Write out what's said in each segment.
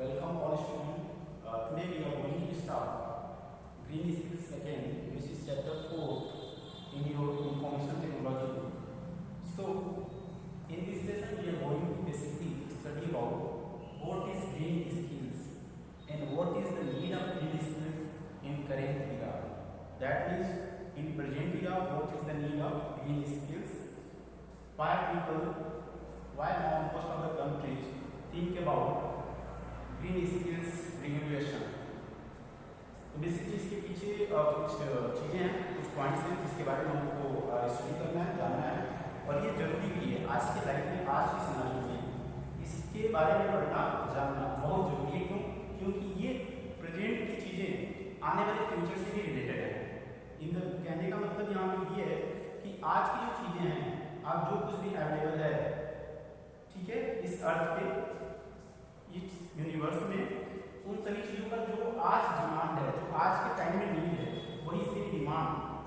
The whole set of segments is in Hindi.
Welcome all students. Today we are going to start Green Skills again, which is chapter 4 in your information technology. So, in this lesson we are going to basically study about what is green skills and what is the need of green skills in current era. That is, in present era, what is the need of green skills? Why now most of the countries think about green skills regulation. तो बेसिकली इसके पीछे कुछ चीज़ें हैं, कुछ पॉइंट्स हैं जिसके बारे में हमको स्टडी करना है, जानना है और ये जरूरी भी है आज के लाइफ में, आज की सिनारियो में इसके बारे में पढ़ना जानना बहुत जरूरी है। क्योंकि ये प्रेजेंट की चीज़ें आने वाले फ्यूचर से भी रिलेटेड है। कहने का मतलब यहाँ पे ये है कि आज की जो चीज़ें हैं, आज जो कुछ भी अवेलेबल है, ठीक है, इस अर्थ पे, इस यूनिवर्स में, उन सभी चीज़ों का जो आज डिमांड है, जो आज के टाइम में नीड है, वही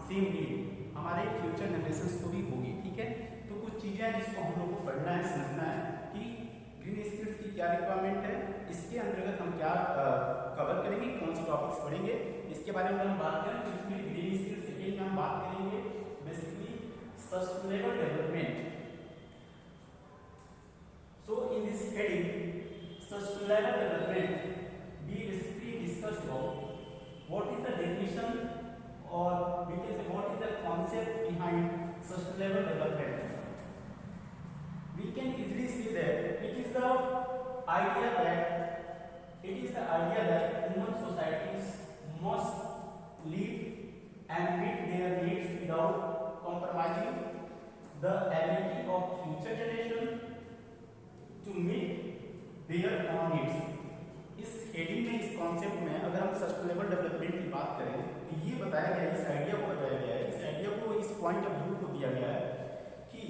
सेम नीड हमारे फ्यूचर जनरेशंस को भी होगी। ठीक है, तो कुछ चीज़ें हैं जिसको हम लोग को पढ़ना है, समझना है कि ग्रीन स्किल्स की क्या रिक्वायरमेंट है, इसके अंतर्गत हम क्या कवर करेंगे, कौन से टॉपिक्स पढ़ेंगे, इसके बारे में हम बात करें। तो इसमें ग्रीन स्किल्स सेकेंड में हम बात करेंगे basically sustainable development. So in this heading sustainable development, we basically discussed about what is the definition, or we can say what is the concept behind sustainable development. We can easily see that it is the idea that human societies must live and meet their needs without compromising the ability of future generation to meet their own needs. इस हेडिंग में, इस कॉन्सेप्ट में अगर हम सस्टेनेबल डेवलपमेंट की बात करें तो ये बताया गया है, इस आइडिया को बताया गया है, इस आइडिया को इस पॉइंट ऑफ व्यू को दिया गया है कि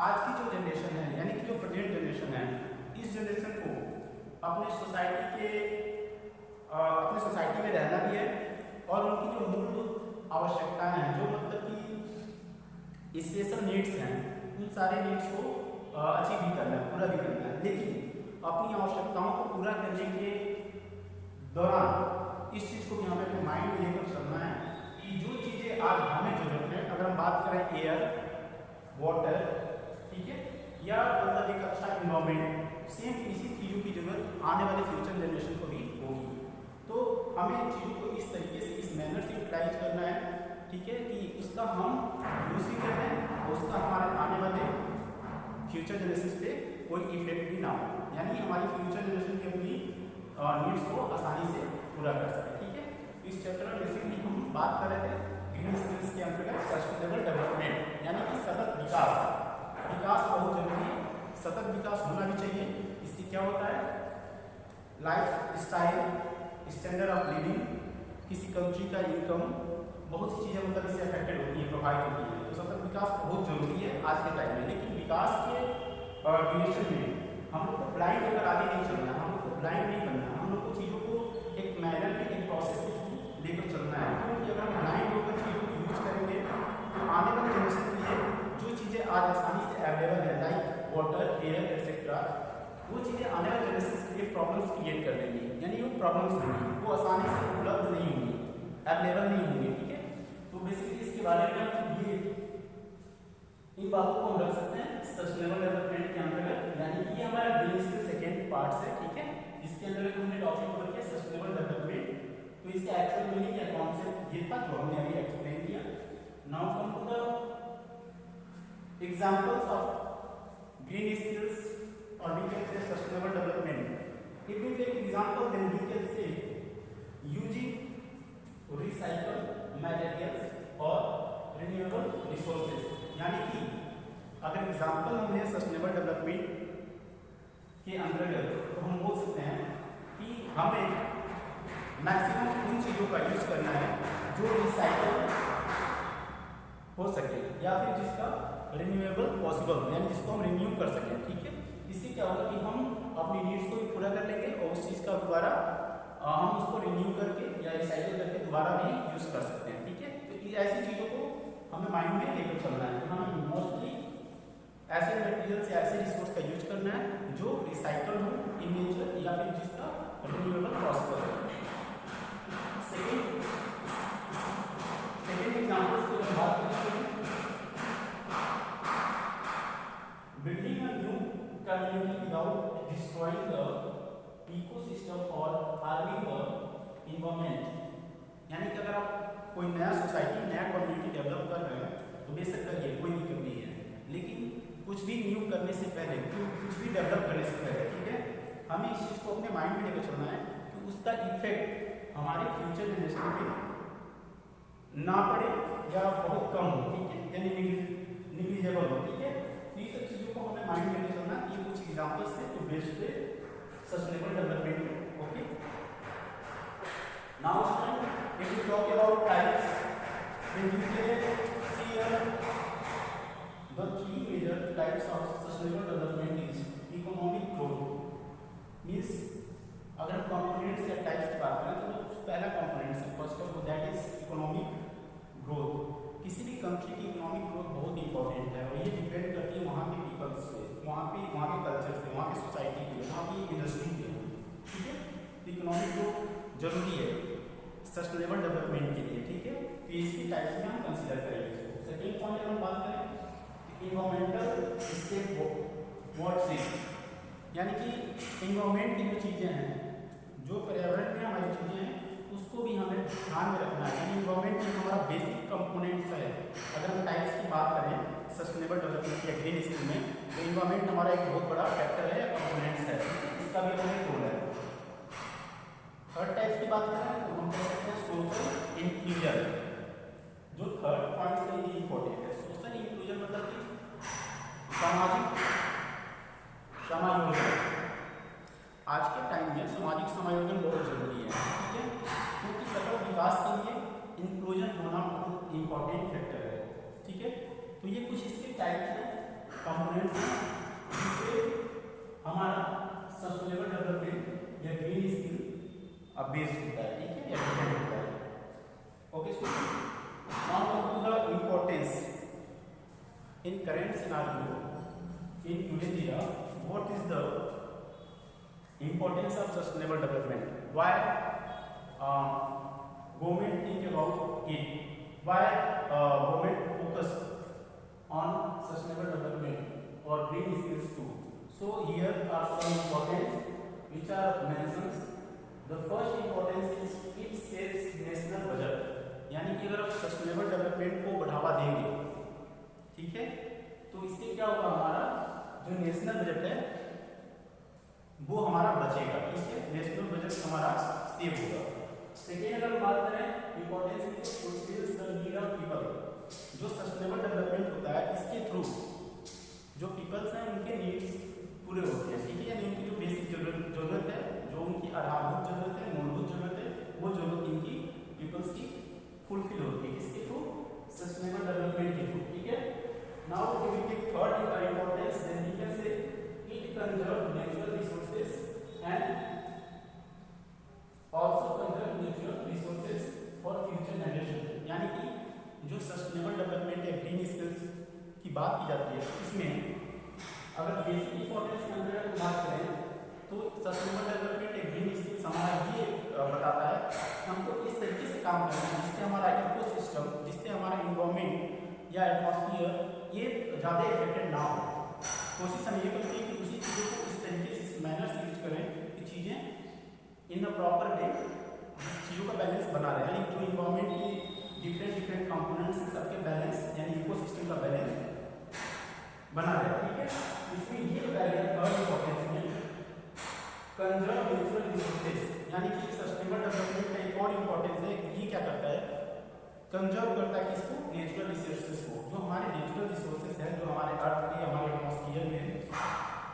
आज की जो जनरेशन है, यानी कि जो प्रेजेंट जनरेशन है, इस जनरेशन को अपने सोसाइटी में रहना भी है और उनकी जो मूलभूत आवश्यकताएं हैं, जो मतलब कि स्पेशल नीड्स हैं, उन सारे नीड्स को अचीव भी करना है, पूरा भी करना है। लेकिन अपनी आवश्यकताओं को पूरा करने के दौरान इस चीज़ को भी हमें अपने माइंड में लेकर चलना है कि जो चीज़ें आज हमें जरूरत है, अगर हम बात करें एयर, वाटर, ठीक है, या मतलब एक अच्छा इन्वायरमेंट, सेम इसी चीज़ों की जरूरत आने वाले फ्यूचर जनरेशन को भी होगी। तो हमें चीज़ों को इस तरीके से, इस मैनर से यूटिलाइज करना है, ठीक है, कि उसका हम यूज भी कर रहे हैं और उसका हमारे आने वाले फ्यूचर जनरेशन पे कोई इफेक्ट भी ना हो, यानी हमारी फ्यूचर जनरेशन की अपनी नीड्स को आसानी से पूरा कर सके। ठीक है, इस चैप्टर में बेसिकली हम बात कर रहे थे ग्रीन स्किल्स के अंतर्गत सस्टेनेबल डेवलपमेंट, यानी कि सतत विकास बहुत जरूरी है, सतत विकास होना भी चाहिए। इससे क्या होता है, life style, standard of living, किसी कंट्री का इनकम, बहुत सी चीज़ें मतलब इससे अफेक्टेड होती है, प्रोवाइड होती है। तो सतत विकास बहुत जरूरी है आज के टाइम में। लेकिन विकास के ड्यूरेशन में हम लोग को ब्लाइंड होकर आगे नहीं चलना है, हम लोग को ब्लाइंड नहीं बनना है, हम लोग को चीज़ों को एक मैनर में, एक प्रोसेस में लेकर चलना है। क्योंकि अगर हम ब्लाइंड होकर चीज़ों को यूज करेंगे तो आने वाले जनरेशन के लिए जो चीज़ें आज आसानी से अवेलेबल है, लाइक वाटर, एयर एक्सेट्रा, वो चीज़ें आने वाले जनरेशन के लिए प्रॉब्लम्स क्रिएट कर देंगी, यानी वो प्रॉब्लम्स होंगी, वो आसानी से उपलब्ध नहीं होंगी, अवेलेबल नहीं होंगी। ठीक है, तो बेसिकली इसके बारे में ये इन बातों को हम रख सकते हैं सस्टेनेबल डेवलपमेंट के अंतर्गत, यानी कि ये हमारा ग्रीन स्किल सेकेंड पार्ट है। ठीक है, इसके अंतर्गत हमने टॉपिक कवर किया सस्टेनेबल डेवलपमेंट। तो इसका एक्चुअल मीनिंग या कॉन्सेप्ट ये था जो हमने अभी एक्सप्लेन किया। Now come to the examples of green skills और we can say sustainable development. If we take example then we can say using recycle materials और रिन्यूएबल रिसोर्सेज, यानी कि अगर एग्जाम्पल हमने सस्टेनेबल डेवलपमेंट के अंतर्गत तो हम बोल सकते हैं कि हमें मैक्सिमम उन चीज़ों का यूज करना है जो रिसाइकल हो सके या फिर जिसका रिन्यूएबल पॉसिबल हो, यानी जिसको हम रिन्यू कर सकें। ठीक है, इससे क्या होगा कि हम अपनी नीड्स को भी पूरा कर लेंगे और उस चीज़ का दोबारा हम उसको रिन्यू करके या रिसाइकिल करके दोबारा भी यूज कर सकते हैं। ठीक है, तो ऐसी चीज़ों को हमें माइंड में लेकर चलना है। हमें मोस्टली ऐसे मटेरियल से, ऐसे रिसोर्स का यूज करना है जो रिसाइकल हो इन नेचर या फिर जिसका renewable prosper. Second example की बात करते हैं, building a new community without destroying the ecosystem or harming the environment. यानी कि अगर आप कोई नया सोसाइटी नया कम्युनिटी डेवलप कर रहे हैं तो बेशक करिए, कोई दिक्कत नहीं है, लेकिन कुछ भी न्यू करने से पहले, कुछ भी डेवलप करने से पहले, ठीक है, हमें इस चीज़ को अपने माइंड में लेकर चलना है कि उसका इफेक्ट हमारे फ्यूचर जनरेशन पे ना पड़े या बहुत कम हो, ठीक है, यानी निग्लिजेबल हो, ठीक है। तो ये सब चीज़ों को हमें माइंड में लेकर चलना। ये कुछ एग्जाम्पल्स थे जो बेस्ड पे sustainable development. Okay, now if we talk about types, then we can see here the three major types of sustainable development is economic growth, means अगर हम components या types की बात करें तो जो पहला component है first of that is economic growth. किसी भी कंट्री की इकोनॉमिक ग्रोथ बहुत इंपॉर्टेंट है और ये डिपेंड करती है वहाँ के पीपल्स पे, वहाँ के कल्चर पे, वहाँ की सोसाइटी पे, वहाँ की इंडस्ट्री पे, ठीक है। तो इकोनॉमिक ग्रोथ जरूरी है सस्टेनेबल डेवलपमेंट के लिए, ठीक है। तो इसकी टाइप्स में हम कंसीडर करेंगे। सेकेंड पॉइंट हम बात करें इन्वायरमेंटल स्टेट वार्डशिप, यानी कि इन्वायरमेंट की जो चीज़ें हैं, जो पर्यावरण में हमारी चीज़ें हैं, उसको भी हमें ध्यान में रखना है। यानी इन्वायरमेंट में हमारा बेसिक कंपोनेंट्स है। अगर हम टाइप्स की बात करें सस्टेनेबल डेवलपमेंट या ग्रीन स्कीम में, तो इन्वायरमेंट हमारा एक बहुत बड़ा फैक्टर है, कंपोनेंट्स है, इसका भी हमें रोल है। थर्ड टाइप की बात करें तो हम कह सकते हैं सोशल इंक्लूजन, जो थर्ड पॉइंट से ये इंपॉर्टेंट है। सोशल इंक्लूजन मतलब कि सामाजिक समायोजन। आज के टाइम में सामाजिक समायोजन बहुत जरूरी है, ठीक है, क्योंकि सफल विकास के लिए इंक्लूजन होना बहुत इंपॉर्टेंट फैक्टर है, ठीक है। तो ये कुछ इसके टाइप हैं, कंपोनेंट्स हैं, जिससे हमारा सस्टेनेबल डेवलपमेंट या ग्रीन स्कीम अब बेस्ड होता है, ठीक है, या डिपेंड होता है। Okay student, now come to the importance in current scenario in today's era, what is the importance of sustainable development, why government think about it, why government focus on sustainable development or green skills too. So here are some importance which are mentioned. The first importance is it saves national budget, यानी कि अगर आप सस्टेनेबल डेवलपमेंट को बढ़ावा देंगे, ठीक है, तो इससे क्या होगा, हमारा जो नेशनल बजट है वो हमारा बचेगा, ठीक है, नेशनल बजट हमारा सेव होगा। सेकेंड अगर बात करें importance fulfils the need of people, जो सस्टेनेबल डेवलपमेंट होता है इसके थ्रू जो पीपल्स हैं उनके नीड्स पूरे होते हैं, ठीक है, यानी उनकी जो बेसिक जरूरत है, जो उनकी आधारभूत जरूरत है, मूलभूत जरूरत है, वो जरूरत इनकी पीपल्स की फुलफिल होती है, इसके थ्रू सस्टेनेबल डेवलपमेंट के थ्रू, ठीक है। Now we will take third importance, then we can say it conserve natural resources and also conserve natural resources for future generation, यानी कि जो सस्टेनेबल डेवलपमेंट या ग्रीन स्किल्स की बात की जाती है, इसमें अगर बेसिक इंपॉर्टेंस के अंदर बात करें तो सस्टेनेबल डेवलपमेंट एक ग्रीन स्किल्स हमारा ये बताता है हमको इस तरीके से काम करना है जिससे हमारा इकोसिस्टम, जिससे हमारा इन्वायरमेंट या एटमॉस्फेयर ये ज़्यादा इफेक्टेड ना हो। कोशिश हम ये करते हैं कि उसी चीज़ों को इस तरीके से, इस मैनर से यूज करें कि चीज़ें इन अ प्रॉपर वे चीज़ों का बैलेंस बना रहे, यानी जो इन्वायरमेंट की डिफरेंट कंपोनेंट्स हैं सबके बैलेंस यानी इकोसिस्टम का बैलेंस बना रहे, ठीक है। इसमें ये बैलेंस बहुत इंपॉर्टेंस है, कंजर्व नेचुरल रिसोर्सेज, यानी कि सस्टेनेबल डेवलपमेंट का एक और इंपॉर्टेंस है, ये क्या करता है, कंजर्व करता है किसको, नेचुरल रिसोर्सेज को, जो हमारे नेचुरल रिसोर्सेज हैं, जो हमारे अर्थ के, हमारे एटमॉस्फेयर में,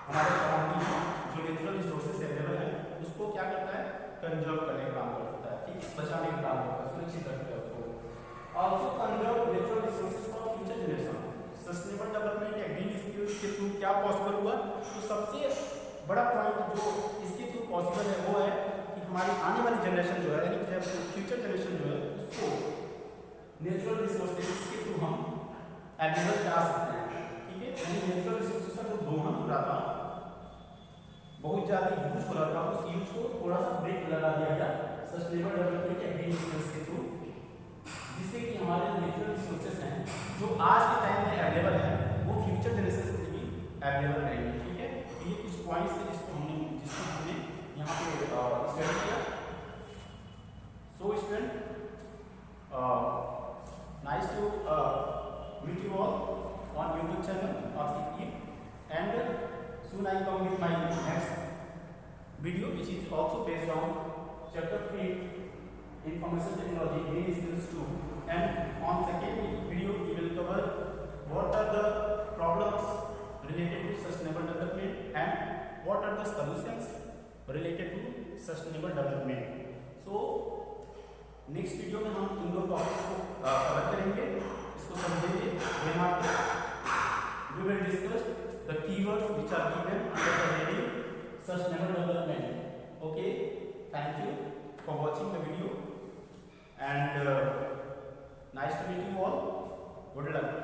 हमारे सराउंडिंग में जो नेचुरल रिसोर्सेज अवेलेबल है, उसको क्या करता है, कंजर्व करने का काम करता है, ठीक है, बचाने का काम करता है, सुरक्षित रखता है उसको। Also conserve natural resources for future generation, sustainable development या ग्रीन स्किल्स के थ्रू क्या पॉसिबल हुआ, तो सबसे बड़ा पॉइंट जो इसके थ्रू पॉसिबल है वो है कि हमारी आने वाली जनरेशन जो है, यानी जब फ्यूचर जनरेशन जो है उसको नेचुरल रिसोर्सेज के थ्रू हम अवेलेबल करा सकते हैं, ठीक है, यानी नेचुरल रिसोर्सेज का जो दोहन हो रहा था बहुत ज़्यादा यूज हो रहा था, उस यूज को थोड़ा सा ब्रेक लगा दिया गया सस्टेनेबल डेवलपमेंट या ग्रीन बिजनेस के थ्रू, जिससे कि हमारे नेचुरल रिसोर्सेज हैं जो आज के टाइम में अवेलेबल हैं वो फ्यूचर जनरेशन के लिए अवेलेबल रहेंगे। ठीक है, ये कुछ पॉइंट्स है जिसको हमने यहाँ पे स्टडी किया। So student, nice to meet you all on YouTube channel of CPE, and soon I come with my next video which is also based on chapter 3 information technology green skills 2, and on second video we will cover what are the problems related to sustainable development and what are the solutions related to sustainable development. So next video में हम इन दो टॉपिक्स को कवर करेंगे, इसको समझेंगे। We will discuss the keywords which are given under the heading sustainable development. Okay, thank you for watching the video and nice to meet you all. Good luck.